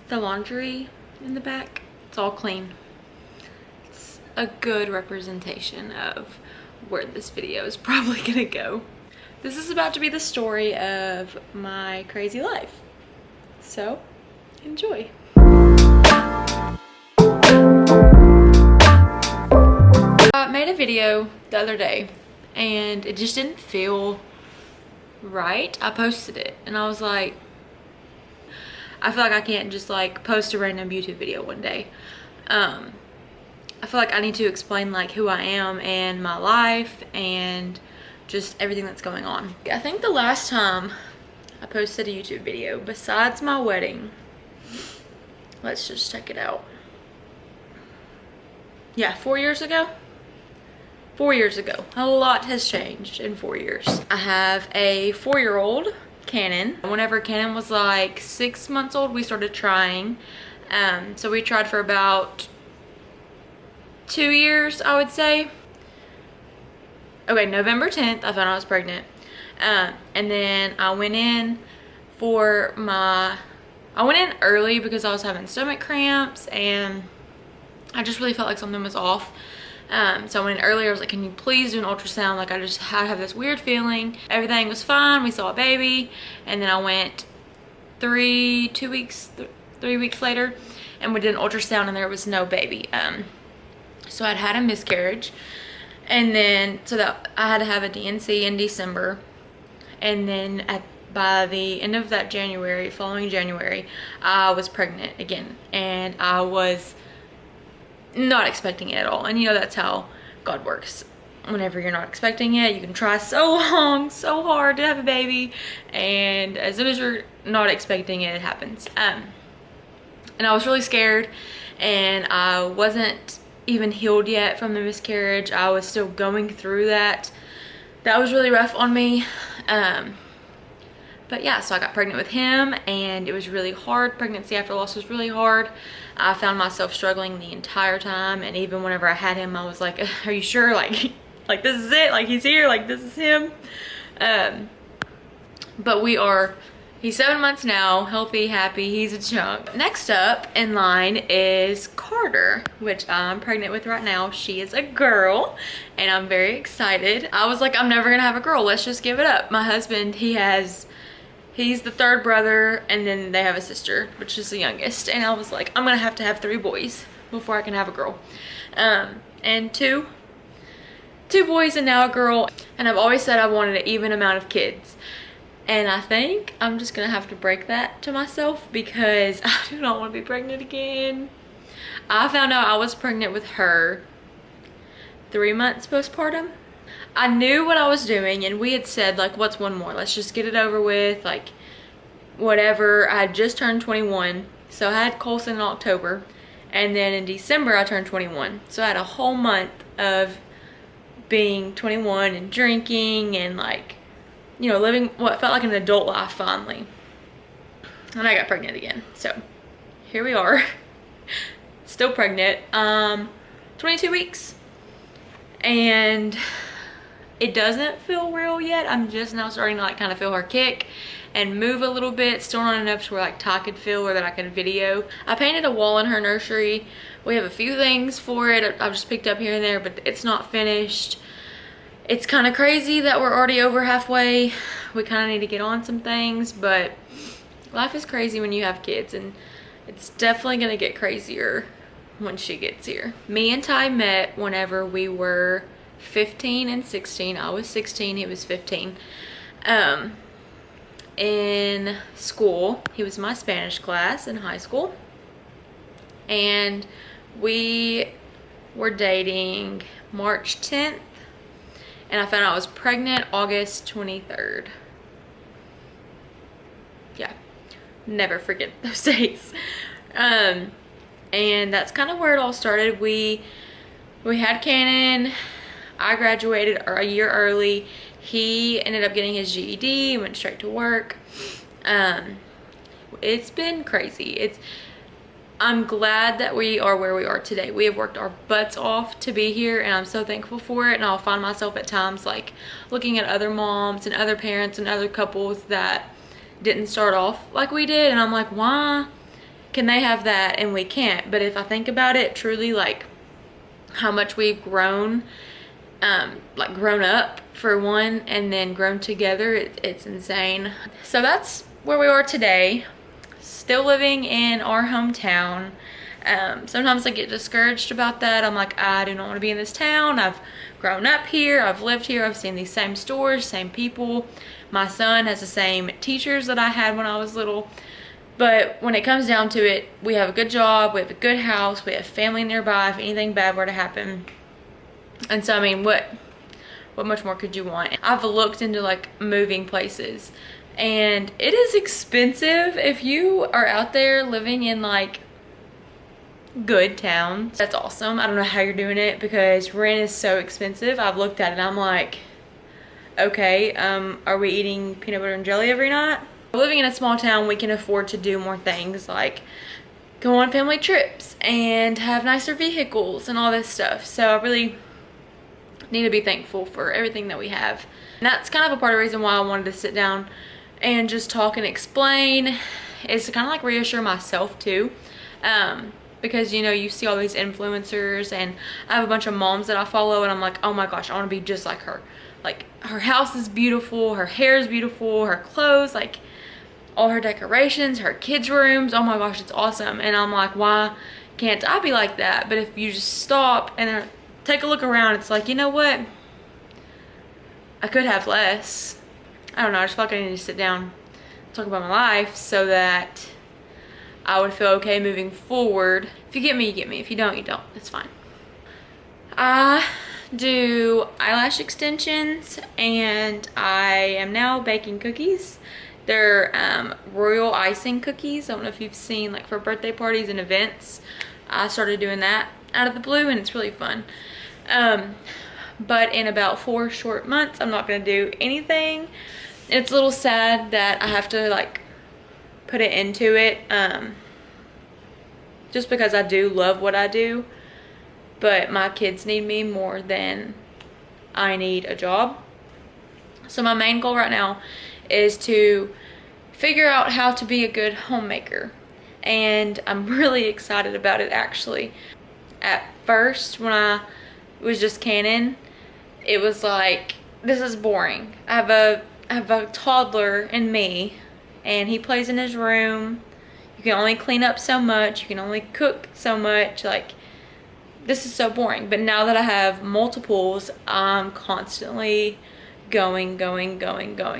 the laundry in the back, it's all clean. It's a good representation of where this video is probably gonna go. This is about to be the story of my crazy life. So, enjoy. I made a video the other day and it just didn't feel right. I posted it and I was like, I feel like I can't just like post a random YouTube video one day. I feel like I need to explain like who I am and my life and just everything that's going on. I think the last time I posted a YouTube video besides my wedding, let's just check it out. Yeah, 4 years ago. 4 years ago. A lot has changed in 4 years. I have a 4-year-old, Cannon. Whenever Cannon was like 6 months old, we started trying. So we tried for about 2 years, I would say. Okay, November 10th, I found out I was pregnant. And then I went in early because I was having stomach cramps and I just really felt like something was off. So I went in earlier. I was like, can you please do an ultrasound? Like I have this weird feeling. Everything was fine. We saw a baby. And then I went 3 weeks later and we did an ultrasound and there was no baby. So I'd had a miscarriage. And then, I had to have a DNC in December. And then by the end of that following January, I was pregnant again. And I was not expecting it at all. And you know, that's how God works. Whenever you're not expecting it, you can try so long, so hard to have a baby. And as soon as you're not expecting it, it happens. And I was really scared. And I wasn't even healed yet from the miscarriage. I was still going through that. That was really rough on me. But yeah, so I got pregnant with him and it was really hard. Pregnancy after loss was really hard. I found myself struggling the entire time, and even whenever I had him, I was like, are you sure? Like this is it? Like he's here? Like this is him? But he's 7 months now, healthy, happy, he's a chunk. Next up in line is Carter, which I'm pregnant with right now. She is a girl, and I'm very excited. I was like, I'm never gonna have a girl, let's just give it up. My husband, he's the third brother, and then they have a sister, which is the youngest. And I was like, I'm gonna have to have 3 boys before I can have a girl. And two boys and now a girl. And I've always said I wanted an even amount of kids. And I think I'm just gonna have to break that to myself because I do not want to be pregnant again. I found out I was pregnant with her 3 months postpartum. I knew what I was doing, and we had said like, what's one more? Let's just get it over with, like whatever. I had just turned 21, so I had Colson in October, and then in December I turned 21. So I had a whole month of being 21 and drinking and like, you know, living what felt like an adult life finally. And I got pregnant again. So here we are, still pregnant, 22 weeks. And it doesn't feel real yet. I'm just now starting to like kind of feel her kick and move a little bit. Still not enough to where like Ty could feel or that I could video. I painted a wall in her nursery. We have a few things for it I've just picked up here and there, but it's not finished. It's kind of crazy that we're already over halfway. We kind of need to get on some things, but life is crazy when you have kids, and it's definitely gonna get crazier when she gets here. Me and Ty met whenever we were 15 and 16. I was 16, he was 15. In school, he was my Spanish class in high school, and we were dating March 10th, and I found out I was pregnant August 23rd. Yeah, never forget those days. And that's kind of where it all started. We had Cannon. I graduated a year early. He ended up getting his GED, went straight to work. It's been crazy. I'm glad that we are where we are today. We have worked our butts off to be here, and I'm so thankful for it. And I'll find myself at times like looking at other moms and other parents and other couples that didn't start off like we did, and I'm like, why can they have that and we can't? But if I think about it truly, like how much we've grown, like grown up for one, and then grown together, it's insane. So that's where we are today, still living in our hometown. Sometimes I get discouraged about that. I'm like, I do not want to be in this town. I've grown up here, I've lived here, I've seen these same stores, same people. My son has the same teachers that I had when I was little. But when it comes down to it, we have a good job, we have a good house, we have family nearby if anything bad were to happen. And so, I mean, what much more could you want? I've looked into like moving places, and it is expensive. If you are out there living in like good towns, that's awesome. I don't know how you're doing it because rent is so expensive. I've looked at it and I'm like, okay, are we eating peanut butter and jelly every night? Living in a small town, we can afford to do more things like go on family trips and have nicer vehicles and all this stuff. So I really need to be thankful for everything that we have. And that's kind of a part of the reason why I wanted to sit down and just talk and explain, is to kind of like reassure myself too. Because, you know, you see all these influencers, and I have a bunch of moms that I follow, and I'm like, oh my gosh, I want to be just like her. Like, her house is beautiful, her hair is beautiful, her clothes, like all her decorations, her kids' rooms, oh my gosh, it's awesome. And I'm like, why can't I be like that? But if you just stop and take a look around, it's like, you know what? I could have less. I don't know, I just feel like I need to sit down and talk about my life so that I would feel okay moving forward. If you get me, you get me. If you don't, you don't. It's fine. I do eyelash extensions, and I am now baking cookies. They're royal icing cookies. I don't know if you've seen, like, for birthday parties and events. I started doing that out of the blue, and it's really fun. But in about 4 short months, I'm not going to do anything. It's a little sad that I have to, like, put it into it, just because I do love what I do, but my kids need me more than I need a job. So my main goal right now is to figure out how to be a good homemaker, and I'm really excited about it actually. At first, when I was just canning, it was like, this is boring. I have a toddler and me, and he plays in his room. You can only clean up so much, you can only cook so much, like, this is so boring. But now that I have multiples, I'm constantly going.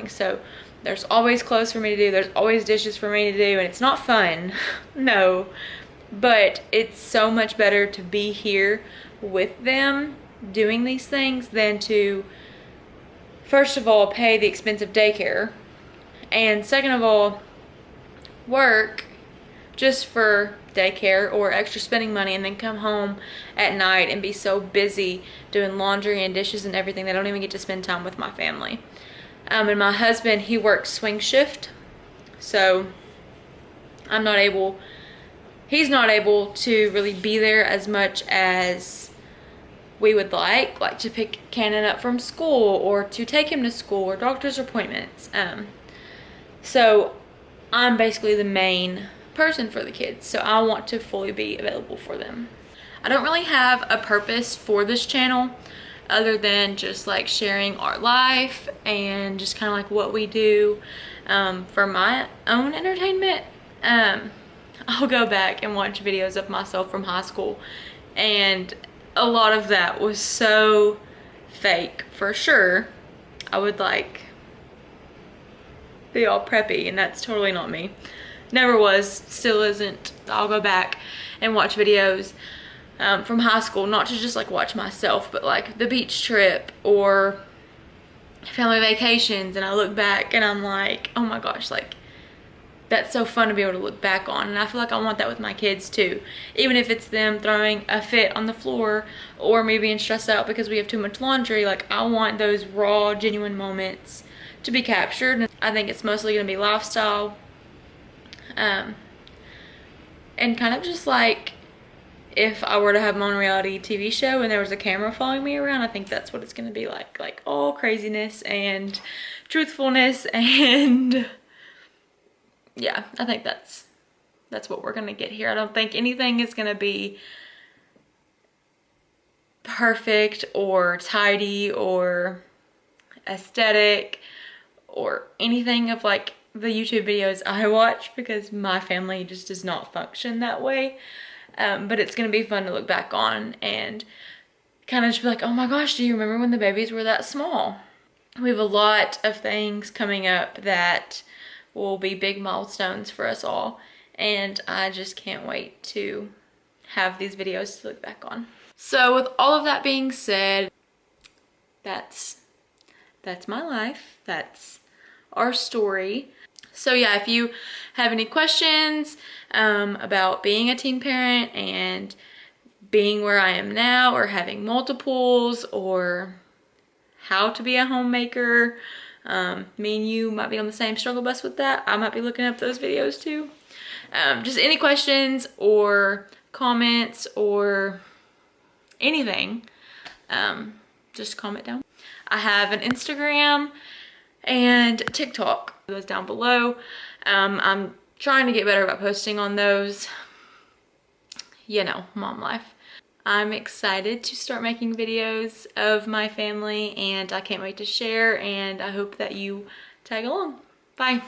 So there's always clothes for me to do, there's always dishes for me to do, and it's not fun, no, but it's so much better to be here with them doing these things than to, first of all, pay the expensive daycare, and second of all, work just for daycare or extra spending money, and then come home at night and be so busy doing laundry and dishes and everything that I don't even get to spend time with my family. And my husband, he works swing shift, so he's not able to really be there as much as we would like to pick Cannon up from school or to take him to school or doctor's appointments. So I'm basically the main person for the kids, so I want to fully be available for them. I don't really have a purpose for this channel other than just like sharing our life and just kind of like what we do for my own entertainment. I'll go back and watch videos of myself from high school, and a lot of that was so fake for sure. I would like be all preppy, and that's totally not me. Never was, still isn't. I'll go back and watch videos from high school, not to just like watch myself, but like the beach trip or family vacations, and I look back and I'm like, oh my gosh, like that's so fun to be able to look back on. And I feel like I want that with my kids too, even if it's them throwing a fit on the floor or me being stressed out because we have too much laundry. Like, I want those raw, genuine moments to be captured. And I think it's mostly going to be lifestyle, and kind of just like if I were to have my own reality TV show and there was a camera following me around, I think that's what it's going to be like all craziness and truthfulness, and yeah, I think that's that's what we're gonna get here. I don't think anything is gonna be perfect or tidy or aesthetic or anything of like the YouTube videos I watch, because my family just does not function that way. But it's gonna be fun to look back on and kind of just be like, oh my gosh, do you remember when the babies were that small? We have a lot of things coming up that will be big milestones for us all, and I just can't wait to have these videos to look back on. So with all of that being said, that's my life. That's our story. So yeah, if you have any questions about being a teen parent and being where I am now, or having multiples, or how to be a homemaker, me and you might be on the same struggle bus with that. I might be looking up those videos too. Just any questions or comments or anything, just comment down. I have an Instagram and TikTok. Those down below. I'm trying to get better about posting on those. You know, mom life. I'm excited to start making videos of my family, and I can't wait to share, and I hope that you tag along. Bye.